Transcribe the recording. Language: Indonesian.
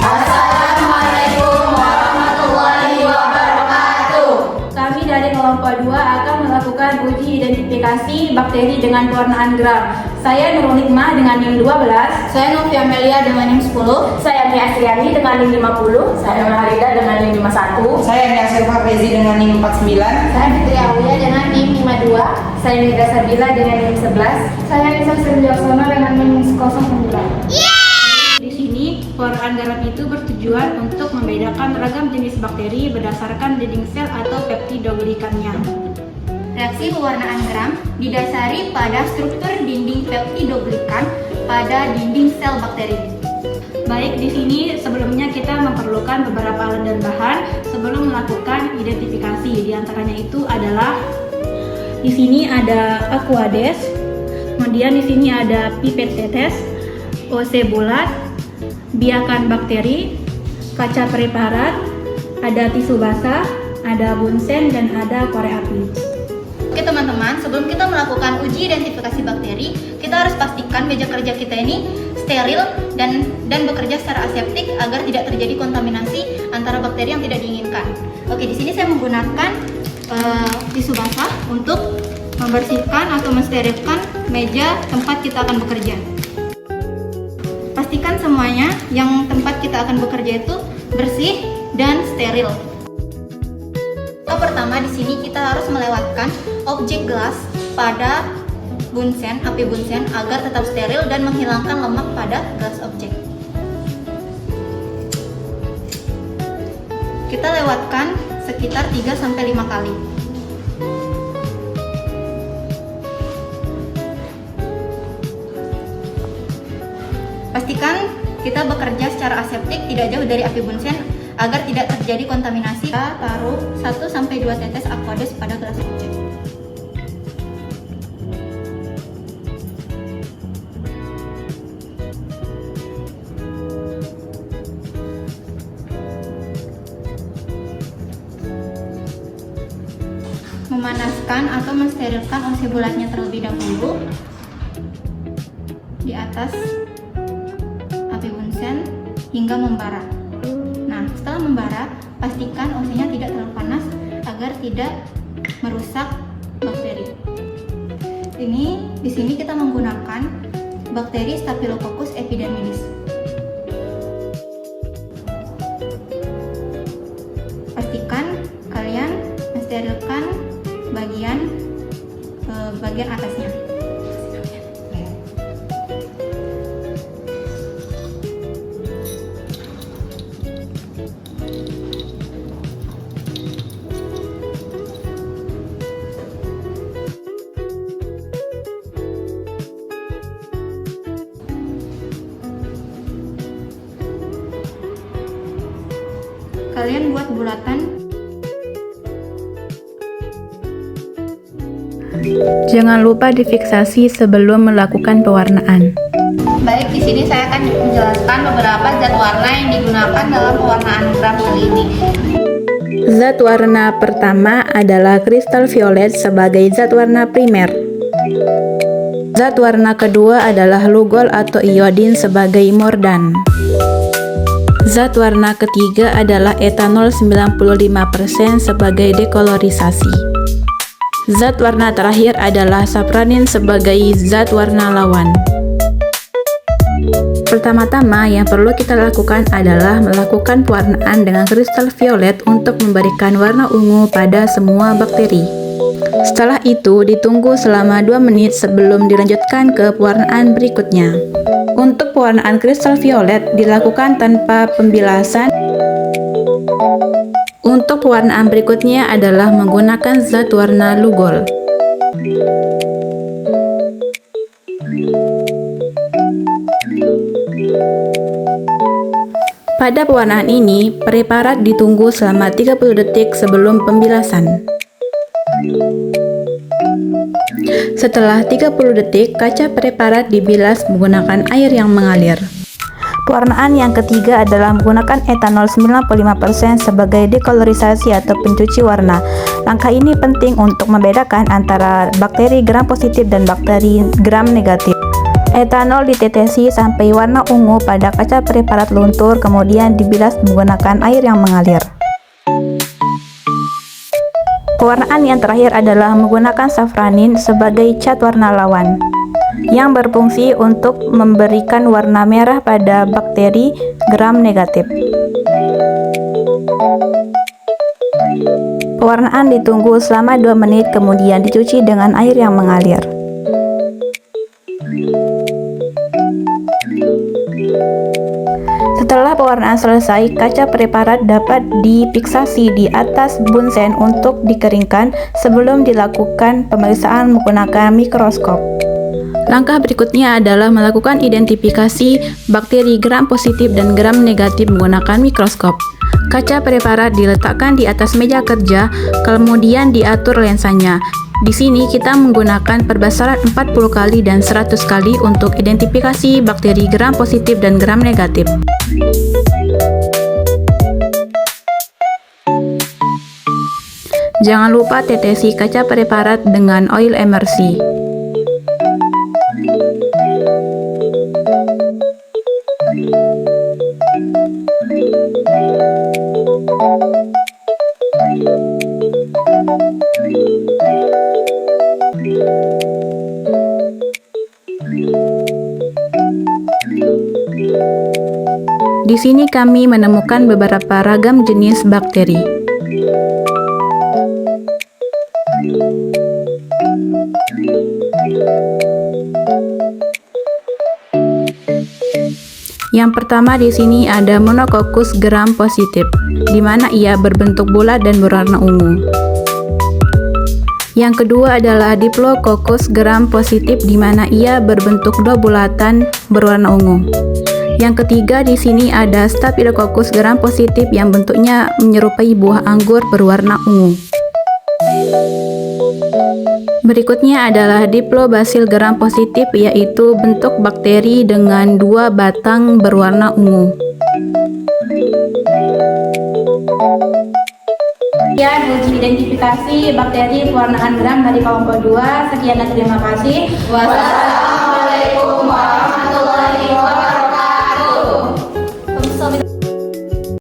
Assalamualaikum warahmatullahi wabarakatuh. Kami dari kelompok 2 akan melakukan uji identifikasi bakteri dengan pewarnaan gram. Saya Nurul Hikmah dengan NIM 12. Saya Novi Amelia dengan NIM 10. Saya Mia Asriani dengan NIM 50. Saya Maharida dengan NIM 51. Saya Niasir Fafezi dengan NIM 49. Saya Fitri Aulia dengan NIM 52. Saya Nida Sabila dengan NIM 11. Saya Nisa Srijaksono dengan NIM 09. Di sini, pewarnaan garam itu bertujuan untuk membedakan ragam jenis bakteri berdasarkan dinding sel atau peptidoglikannya. Reaksi pewarnaan gram didasari pada struktur dinding peptidoglikan pada dinding sel bakteri. Baik, di sini sebelumnya kita memerlukan beberapa alat dan bahan sebelum melakukan identifikasi. Di antaranya itu adalah di sini ada Aquades, kemudian di sini ada pipet tetes, OC bulat, biakan bakteri, kaca preparat, ada tisu basah, ada bunsen, dan ada korek api. Oke teman-teman, sebelum kita melakukan uji identifikasi bakteri, kita harus pastikan meja kerja kita ini steril dan bekerja secara aseptik agar tidak terjadi kontaminasi antara bakteri yang tidak diinginkan. Oke, di sini saya menggunakan tisu basah untuk membersihkan atau mensterilkan meja tempat kita akan bekerja. Pastikan semuanya yang tempat kita akan bekerja itu bersih dan steril. Pertama, di sini kita harus melewatkan objek gelas pada bunsen, api bunsen agar tetap steril dan menghilangkan lemak pada gelas objek. Kita lewatkan sekitar 3-5 kali. Pastikan kita bekerja secara aseptik, tidak jauh dari api bunsen agar tidak terjadi kontaminasi. Kita taruh 1-2 tetes Aquades pada gelas objek. Memanaskan atau mensterilkan OC bulatnya terlebih dahulu di atas api bunsen hingga membara. Nah, setelah membara, pastikan OC-nya tidak terlalu panas agar tidak merusak bakteri. Di sini kita menggunakan bakteri Staphylococcus epidermidis. Pastikan kalian mensterilkan bagian atasnya. Kalian buat bulatan. Jangan lupa difiksasi sebelum melakukan pewarnaan. Baik, di sini saya akan menjelaskan beberapa zat warna yang digunakan dalam pewarnaan gram kali ini. Zat warna pertama adalah kristal violet sebagai zat warna primer. Zat warna kedua adalah lugol atau iodin sebagai mordan. Zat warna ketiga adalah etanol 95% sebagai dekolorisasi. Zat warna terakhir adalah sapranin sebagai zat warna lawan. Pertama-tama yang perlu kita lakukan adalah melakukan pewarnaan dengan kristal violet untuk memberikan warna ungu pada semua bakteri. Setelah itu ditunggu selama 2 menit sebelum dilanjutkan ke pewarnaan berikutnya. Untuk pewarnaan kristal violet dilakukan tanpa pembilasan. Untuk pewarnaan berikutnya adalah menggunakan zat warna lugol. Pada pewarnaan ini, preparat ditunggu selama 30 detik sebelum pembilasan. Setelah 30 detik, kaca preparat dibilas menggunakan air yang mengalir. Pewarnaan yang ketiga adalah menggunakan etanol 95% sebagai dekolorisasi atau pencuci warna. Langkah ini penting untuk membedakan antara bakteri gram positif dan bakteri gram negatif. Etanol ditetesi sampai warna ungu pada kaca preparat luntur, kemudian dibilas menggunakan air yang mengalir. Pewarnaan yang terakhir adalah menggunakan safranin sebagai cat warna lawan, yang berfungsi untuk memberikan warna merah pada bakteri gram negatif. Pewarnaan ditunggu selama 2 menit, kemudian dicuci dengan air yang mengalir. Setelah pewarnaan selesai, kaca preparat dapat difiksasi di atas bunsen untuk dikeringkan sebelum dilakukan pemeriksaan menggunakan mikroskop. Langkah berikutnya adalah melakukan identifikasi bakteri gram positif dan gram negatif menggunakan mikroskop. Kaca preparat diletakkan di atas meja kerja, kemudian diatur lensanya. Di sini kita menggunakan perbesaran 40 kali dan 100 kali untuk identifikasi bakteri gram positif dan gram negatif. Jangan lupa tetesi kaca preparat dengan oil emersi. Di sini kami menemukan beberapa ragam jenis bakteri. Yang pertama di sini ada Monococcus gram positif, di mana ia berbentuk bulat dan berwarna ungu. Yang kedua adalah Diplococcus gram positif, di mana ia berbentuk 2 bulatan berwarna ungu. Yang ketiga di sini ada Staphylococcus gram positif yang bentuknya menyerupai buah anggur berwarna ungu. Berikutnya adalah Diplobacil gram positif, yaitu bentuk bakteri dengan 2 batang berwarna ungu. Sekian uji identifikasi bakteri pewarnaan gram dari kelompok 2. Sekian dan terima kasih. Wassalamualaikum warahmatullahi wabarakatuh.